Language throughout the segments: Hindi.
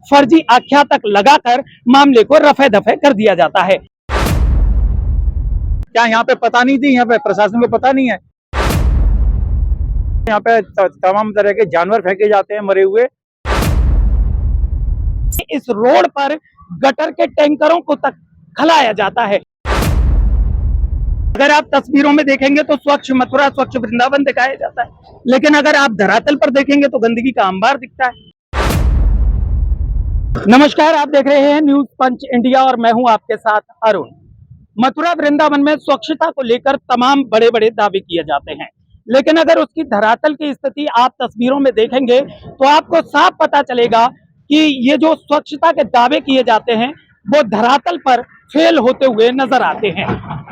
फर्जी आख्या तक लगाकर मामले को रफे दफे कर दिया जाता है। क्या यहाँ पे पता नहीं थी? यहाँ पे प्रशासन को पता नहीं है? यहाँ पे तमाम तरह के जानवर फेंके जाते हैं मरे हुए। इस रोड पर गटर के टैंकरों को तक खलाया जाता है। अगर आप तस्वीरों में देखेंगे तो स्वच्छ मथुरा, स्वच्छ वृंदावन दिखाया जाता है, लेकिन अगर आप धरातल पर देखेंगे तो गंदगी का अंबार दिखता है। नमस्कार, आप देख रहे हैं न्यूज पंच इंडिया और मैं हूं आपके साथ अरुण। मथुरा वृंदावन में स्वच्छता को लेकर तमाम बड़े बड़े दावे किए जाते हैं, लेकिन अगर उसकी धरातल की स्थिति आप तस्वीरों में देखेंगे तो आपको साफ पता चलेगा कि ये जो स्वच्छता के दावे किए जाते हैं वो धरातल पर फेल होते हुए नजर आते हैं।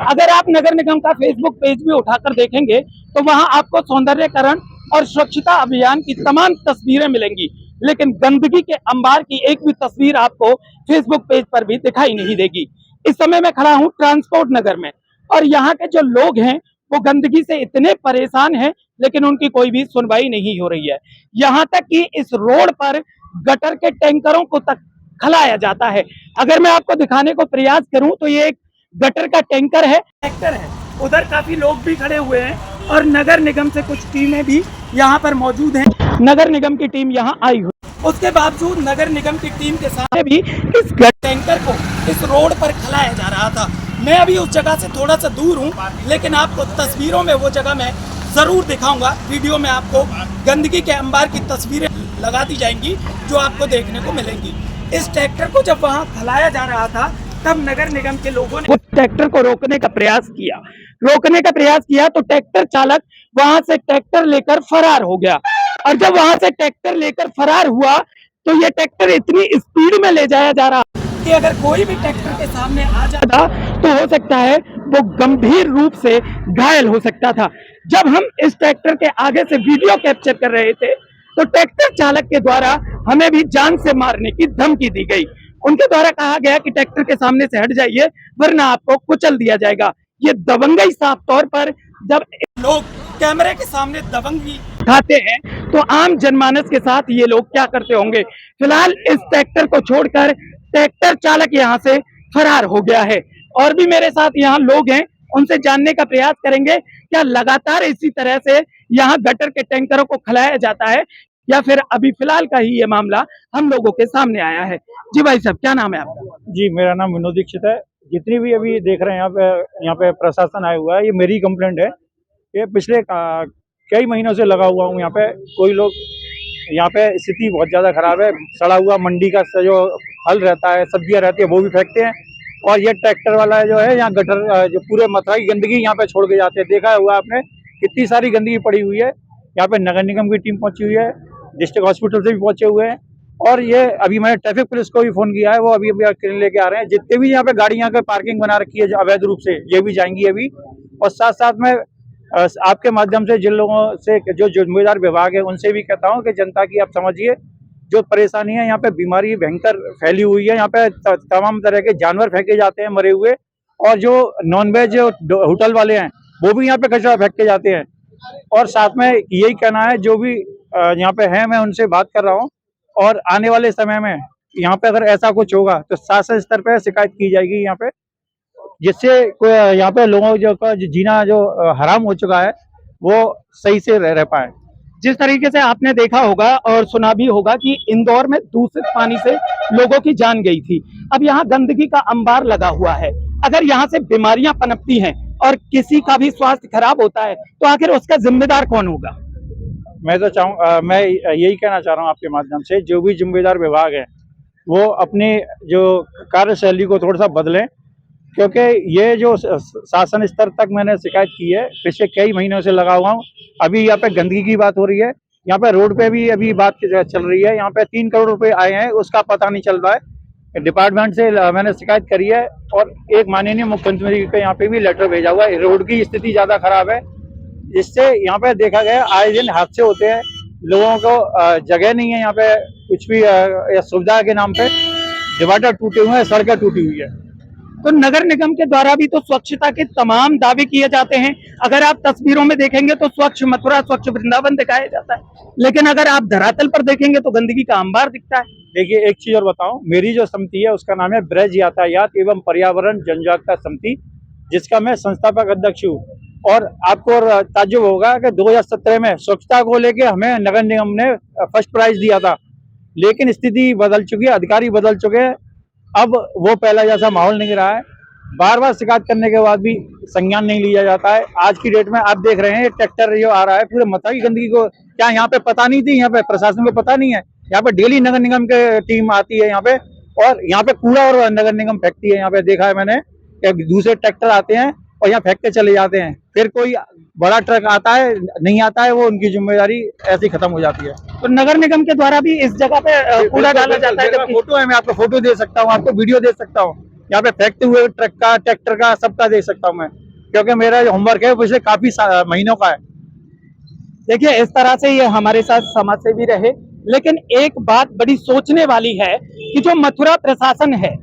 अगर आप नगर निगम का फेसबुक पेज भी उठाकर देखेंगे तो वहां आपको सौंदर्यकरण और स्वच्छता अभियान की तमाम तस्वीरें मिलेंगी, लेकिन गंदगी के अंबार की एक भी तस्वीर आपको फेसबुक पेज पर भी दिखाई नहीं देगी। इस समय मैं खड़ा हूं ट्रांसपोर्ट नगर में और यहाँ के जो लोग हैं वो गंदगी से इतने परेशान हैं, लेकिन उनकी कोई भी सुनवाई नहीं हो रही है। यहाँ तक कि इस रोड पर गटर के टैंकरों को तक खलाया जाता है। अगर मैं आपको दिखाने को प्रयास करूं तो ये एक गटर का टैंकर है, ट्रैक्टर है, उधर काफी लोग भी खड़े हुए हैं और नगर निगम से कुछ टीमें भी यहाँ पर मौजूद हैं। नगर निगम की टीम यहाँ आई हुई, उसके बावजूद नगर निगम की टीम के साथ भी इस टैंकर को इस रोड पर खलाया जा रहा था। मैं अभी उस जगह से थोड़ा सा दूर हूँ, लेकिन आपको तस्वीरों में वो जगह मैं जरूर दिखाऊंगा। वीडियो में आपको गंदगी के अंबार की तस्वीरें लगा दी जाएंगी जो आपको देखने को मिलेंगी। इस ट्रैक्टर को जब वहाँ खलाया जा रहा था तब नगर निगम के लोगों ने उस ट्रैक्टर को रोकने का प्रयास किया तो ट्रैक्टर चालक वहां से ट्रैक्टर लेकर फरार हो गया। और जब वहां से ट्रैक्टर लेकर फरार हुआ तो ये ट्रैक्टर इतनी स्पीड में ले जाया जा रहा कि अगर कोई भी ट्रैक्टर के सामने आ जाता तो हो सकता है वो गंभीर रूप से घायल हो सकता था। जब हम इस ट्रैक्टर के आगे से वीडियो कैप्चर कर रहे थे तो ट्रैक्टर चालक के द्वारा हमें भी जान से मारने की धमकी दी गई। उनके द्वारा कहा गया कि ट्रैक्टर के सामने से हट जाइए वरना आपको कुचल दिया जाएगा। ये दबंगई साफ तौर पर जब लोग कैमरे के सामने दबंगी दिखाते हैं तो आम जनमानस के साथ ये लोग क्या करते होंगे। फिलहाल इस ट्रैक्टर को छोड़कर ट्रैक्टर चालक यहाँ से फरार हो गया है और भी मेरे साथ यहाँ लोग हैं, उनसे जानने का प्रयास करेंगे क्या लगातार इसी तरह से यहाँ गटर के टैंकरों को खलाया जाता है या फिर अभी फिलहाल का ही ये मामला हम लोगों के सामने आया है। जी भाई साहब, क्या नाम है आपका? जी, मेरा नाम विनोद दीक्षित है। जितनी भी अभी देख रहे हैं यहाँ पे प्रशासन आया हुआ है, ये मेरी कंप्लेंट है। ये पिछले कई महीनों से लगा हुआ हूँ यहाँ पे। कोई लोग यहाँ पे स्थिति बहुत ज़्यादा खराब है। सड़ा हुआ मंडी का जो फल रहता है, सब्जियाँ रहती है, वो भी फेंकते हैं। और ये ट्रैक्टर वाला जो है यहाँ गटर जो पूरे मथुरा की गंदगी यहाँ पे छोड़ के जाते हैं। देखा हुआ आपने कितनी सारी गंदगी पड़ी हुई है। यहाँ पे नगर निगम की टीम पहुंची हुई है, डिस्ट्रिक्ट हॉस्पिटल से भी पहुंचे हुए हैं और ये अभी मैंने ट्रैफिक पुलिस को भी फोन किया है, वो अभी लेके आ रहे हैं। जितने भी यहाँ पे गाड़ियाँ का पार्किंग बना रखी है अवैध रूप से, ये भी जाएंगी अभी। और साथ साथ में आपके माध्यम से जिन लोगों से जो जिम्मेदार विभाग है उनसे भी कहता हूँ कि जनता की आप समझिए जो परेशानी है। यहाँ पे बीमारी भयंकर फैली हुई है। यहाँ पे तमाम तरह के जानवर फेंके जाते हैं मरे हुए, और जो नॉनवेज होटल वाले हैं वो भी यहाँ पे कचरा फेंक के जाते हैं। और साथ में यही कहना है जो भी यहाँ पे है, मैं उनसे बात कर रहा हूँ और आने वाले समय में यहाँ पे अगर ऐसा कुछ होगा तो शासन स्तर पे शिकायत की जाएगी यहाँ पे, जिससे यहाँ पे लोगों का जीना जो हराम हो चुका है वो सही से रह पाए। जिस तरीके से आपने देखा होगा और सुना भी होगा कि इंदौर में दूषित पानी से लोगों की जान गई थी, अब यहाँ गंदगी का अंबार लगा हुआ है। अगर यहाँ से बीमारियां पनपती हैं और किसी का भी स्वास्थ्य खराब होता है तो आखिर उसका जिम्मेदार कौन होगा? मैं यही कहना चाह रहा हूँ आपके माध्यम से, जो भी जिम्मेदार विभाग है वो अपनी जो कार्यशैली को थोड़ा सा बदलें, क्योंकि ये जो शासन स्तर तक मैंने शिकायत की है, पिछले कई महीनों से लगा हुआ हूँ। अभी यहाँ पे गंदगी की बात हो रही है, यहाँ पे रोड पे भी अभी बात चल रही है। यहाँ पे 3 करोड़ रुपए आए हैं, उसका पता नहीं चल रहा है। डिपार्टमेंट से मैंने शिकायत करी है और एक माननीय मुख्यमंत्री के यहाँ पे भी लेटर भेजा हुआ है। रोड की स्थिति ज्यादा खराब है, जिससे यहाँ पे देखा गया आए दिन हादसे होते हैं। लोगों को जगह नहीं है यहाँ पे कुछ भी सुविधा के नाम पे। डिवाइडर टूटे हुए हैं, सड़कें टूटी हुई है। तो नगर निगम के द्वारा भी तो स्वच्छता के तमाम दावे किए जाते हैं। अगर आप तस्वीरों में देखेंगे तो स्वच्छ मथुरा, स्वच्छ वृंदावन दिखाया जाता है, लेकिन अगर आप धरातल पर देखेंगे तो गंदगी का अंबार दिखता है। देखिए एक चीज और बताऊं, मेरी जो समिति है उसका नाम है ब्रज यातायात एवं पर्यावरण जनजागरूकता समिति, जिसका मैं संस्थापक अध्यक्ष हूँ। और आपको और ताज्जुब होगा कि 2017 में स्वच्छता को लेके हमें नगर निगम ने फर्स्ट प्राइज दिया था, लेकिन स्थिति बदल चुकी है, अधिकारी बदल चुके हैं। अब वो पहला जैसा माहौल नहीं रहा है। बार बार शिकायत करने के बाद भी संज्ञान नहीं लिया जाता है। आज की डेट में आप देख रहे हैं ट्रैक्टर जो आ रहा है पूरे मथुरा की गंदगी को, क्या यहाँ पे पता नहीं थी? यहाँ पे प्रशासन को पता नहीं है? यहाँ पे डेली नगर निगम के टीम आती है यहाँ पे, और यहाँ पे कूड़ा और नगर निगम फेंकती है। यहाँ पे देखा है मैंने कि दूसरे ट्रैक्टर आते हैं और यहाँ फेंक के चले जाते हैं। फिर कोई बड़ा ट्रक आता है, नहीं आता है, वो उनकी जिम्मेदारी ऐसी खत्म हो जाती है। तो नगर निगम के द्वारा भी इस जगह पे कूड़ा डाला जाता है। जबकि फोटो है, मैं आपको फोटो दे सकता हूँ, आपको वीडियो दे सकता हूँ, यहाँ पे फेंकते हुए ट्रक का, ट्रैक्टर का, सबका दे सकता हूँ मैं, क्योंकि मेरा जो होमवर्क है वो पिछले काफी महीनों का है। देखिए, इस तरह से ये हमारे साथ समाज सेवी रहे, लेकिन एक बात बड़ी सोचने वाली है कि जो मथुरा प्रशासन है,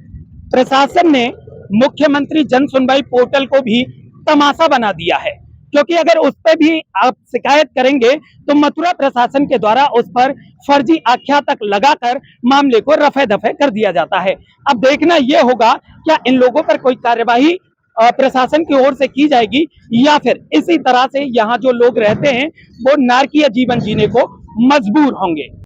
प्रशासन ने मुख्यमंत्री जन सुनवाई पोर्टल को भी तमाशा बना दिया है। क्योंकि अगर उस पर भी आप शिकायत करेंगे तो मथुरा प्रशासन के द्वारा उस पर फर्जी आख्या तक लगाकर मामले को रफे दफे कर दिया जाता है। अब देखना यह होगा क्या इन लोगों पर कोई कार्यवाही प्रशासन की ओर से की जाएगी, या फिर इसी तरह से यहाँ जो लोग रहते हैं वो नारकीय जीवन जीने को मजबूर होंगे।